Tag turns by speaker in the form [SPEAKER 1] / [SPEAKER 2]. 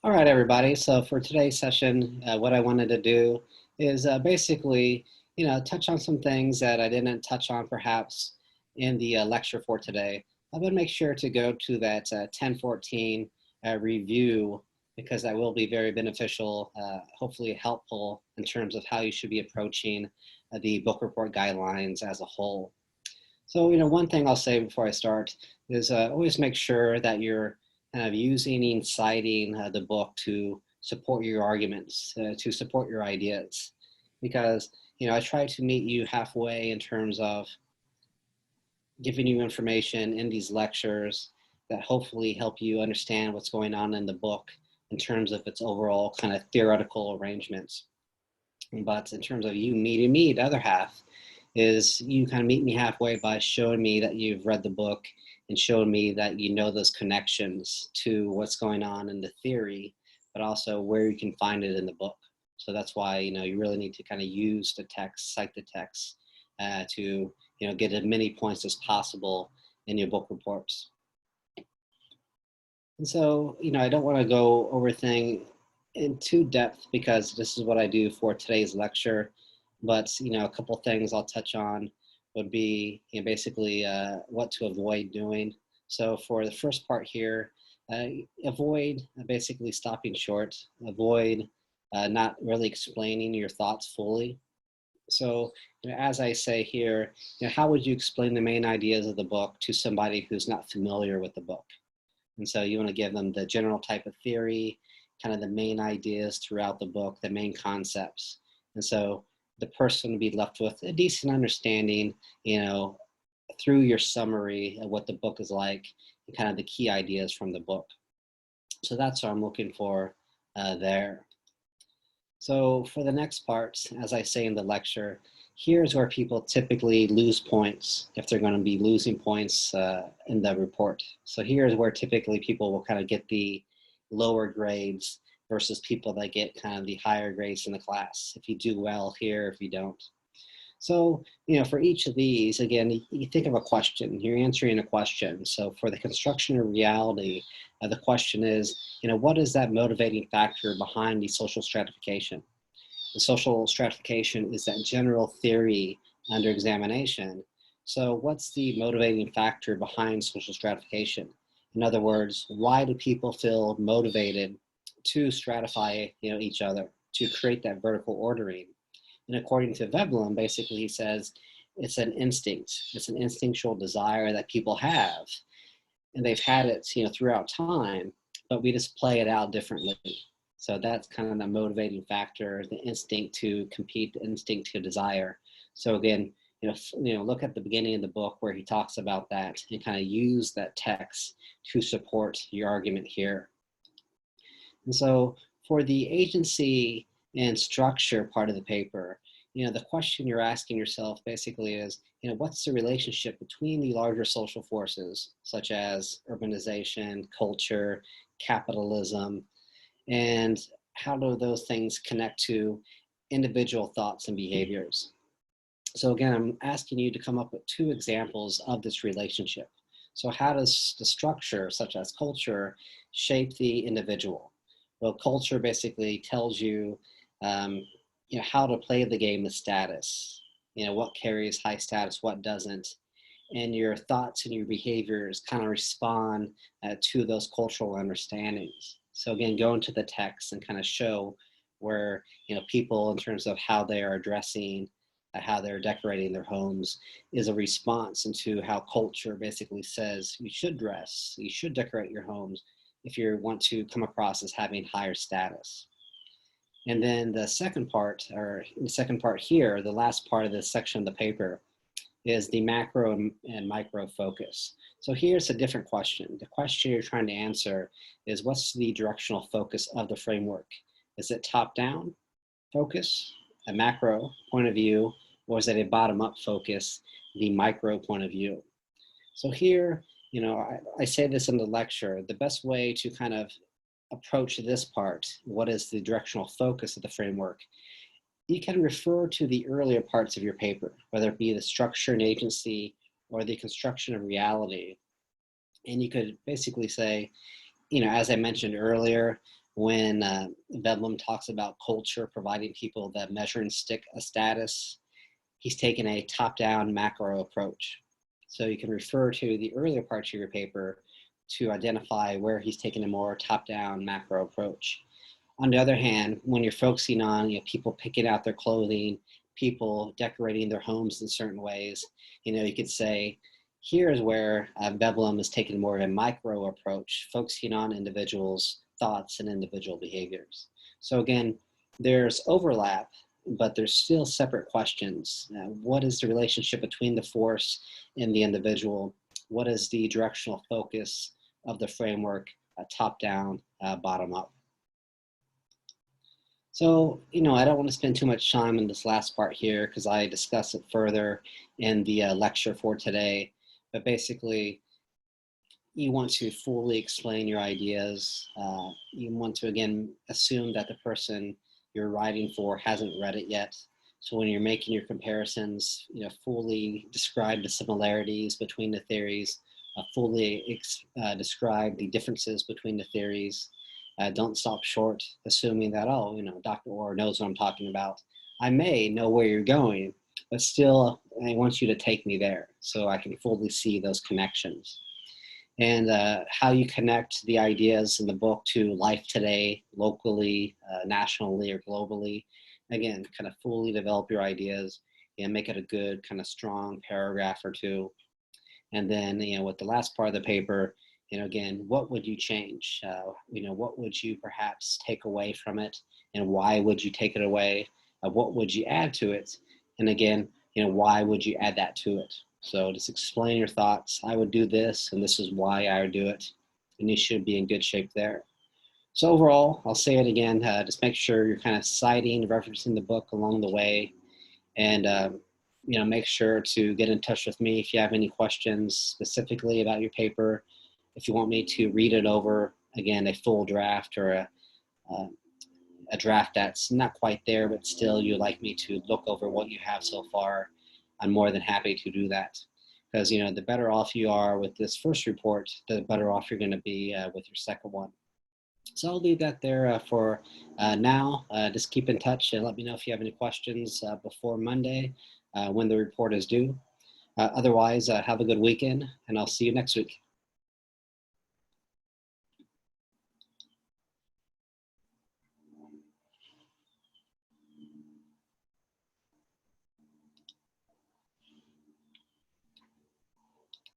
[SPEAKER 1] All right, everybody. So for today's session, what I wanted to do is basically, touch on some things that I didn't touch on perhaps in the lecture for today. I'm going to make sure to go to that 1014 review because that will be very beneficial, hopefully helpful in terms of how you should be approaching the book report guidelines as a whole. So, one thing I'll say before I start is always make sure that you're kind of using and citing the book to support your arguments, to support your ideas. Because, I try to meet you halfway in terms of giving you information in these lectures that hopefully help you understand what's going on in the book in terms of its overall kind of theoretical arrangements. But in terms of you meeting me, the other half is you kind of meet me halfway by showing me that you've read the book and showing me that you know those connections to what's going on in the theory, but also where you can find it in the book. So that's why, you really need to kind of use the text, cite the text to, get as many points as possible in your book reports. And so, I don't want to go over things in too depth because this is what I do for today's lecture. But, a couple things I'll touch on would be, basically what to avoid doing. So for the first part here, avoid basically stopping short, avoid not really explaining your thoughts fully. So, as I say here, how would you explain the main ideas of the book to somebody who's not familiar with the book? And so you want to give them the general type of theory, kind of the main ideas throughout the book, the main concepts. And so the person will be left with a decent understanding, through your summary of what the book is like and kind of the key ideas from the book. So that's what I'm looking for there. So for the next part, as I say in the lecture, here's where people typically lose points if they're going to be losing points in the report. So here's where typically people will kind of get the lower grades versus people that get kind of the higher grades in the class. If you do well here, if you don't. So, for each of these, again, you think of a question, you're answering a question. So for the construction of reality, the question is, what is that motivating factor behind the social stratification? The social stratification is that general theory under examination. So what's the motivating factor behind social stratification? In other words, why do people feel motivated to stratify, each other, to create that vertical ordering? And according to Veblen, basically he says it's an instinct. It's an instinctual desire that people have. And they've had it, throughout time, but we just play it out differently. So that's kind of the motivating factor, the instinct to compete, the instinct to desire. So again, look at the beginning of the book where he talks about that and kind of use that text to support your argument here. And so for the agency and structure part of the paper, the question you're asking yourself basically is, what's the relationship between the larger social forces, such as urbanization, culture, capitalism, and how do those things connect to individual thoughts and behaviors? So again, I'm asking you to come up with two examples of this relationship. So how does the structure, such as culture, shape the individual? Well, culture basically tells you, how to play the game of status. What carries high status, what doesn't, and your thoughts and your behaviors kind of respond to those cultural understandings. So again, go into the text and kind of show where people, in terms of how they are addressing, how they're decorating their homes, is a response into how culture basically says you should dress, you should decorate your homes if you want to come across as having higher status. And then the second part, here, the last part of this section of the paper, is the macro and micro focus. So here's a different question. The question you're trying to answer is, what's the directional focus of the framework? Is it top-down focus, a macro point of view, or is it a bottom-up focus, the micro point of view? So here, I say this in the lecture, the best way to kind of approach this part, what is the directional focus of the framework, you can refer to the earlier parts of your paper, whether it be the structure and agency or the construction of reality. And you could basically say, as I mentioned earlier, when Vedlum talks about culture providing people the measure and stick a status, he's taken a top-down macro approach. So you can refer to the earlier parts of your paper to identify where he's taken a more top-down macro approach. On the other hand, when you're focusing on people picking out their clothing, people decorating their homes in certain ways, you could say, here is where Veblen is taking more of a micro approach, focusing on individuals' thoughts and individual behaviors. So again, there's overlap, but there's still separate questions. What is the relationship between the force and the individual? What is the directional focus of the framework, top down, bottom up? So, I don't want to spend too much time in this last part here because I discuss it further in the lecture for today. But basically, you want to fully explain your ideas. You want to, again, assume that the person you're writing for hasn't read it yet. So when you're making your comparisons, fully describe the similarities between the theories, fully describe the differences between the theories. Don't stop short assuming that, Dr. Orr knows what I'm talking about. I may know where you're going, but still I want you to take me there so I can fully see those connections. And how you connect the ideas in the book to life today, locally, nationally, or globally. Again, kind of fully develop your ideas and make it a good kind of strong paragraph or two. And then, with the last part of the paper, again, what would you change? What would you perhaps take away from it? And why would you take it away? What would you add to it? And again, why would you add that to it? So just explain your thoughts. I would do this, and this is why I would do it. And you should be in good shape there. So overall, I'll say it again, just make sure you're kind of citing, referencing the book along the way. And, make sure to get in touch with me if you have any questions specifically about your paper. If you want me to read it over, again, a full draft or a draft that's not quite there, but still you'd like me to look over what you have so far, I'm more than happy to do that. Because, the better off you are with this first report, the better off you're going to be with your second one. So I'll leave that there for now. Just keep in touch and let me know if you have any questions before Monday when the report is due. Otherwise, have a good weekend, and I'll see you next week.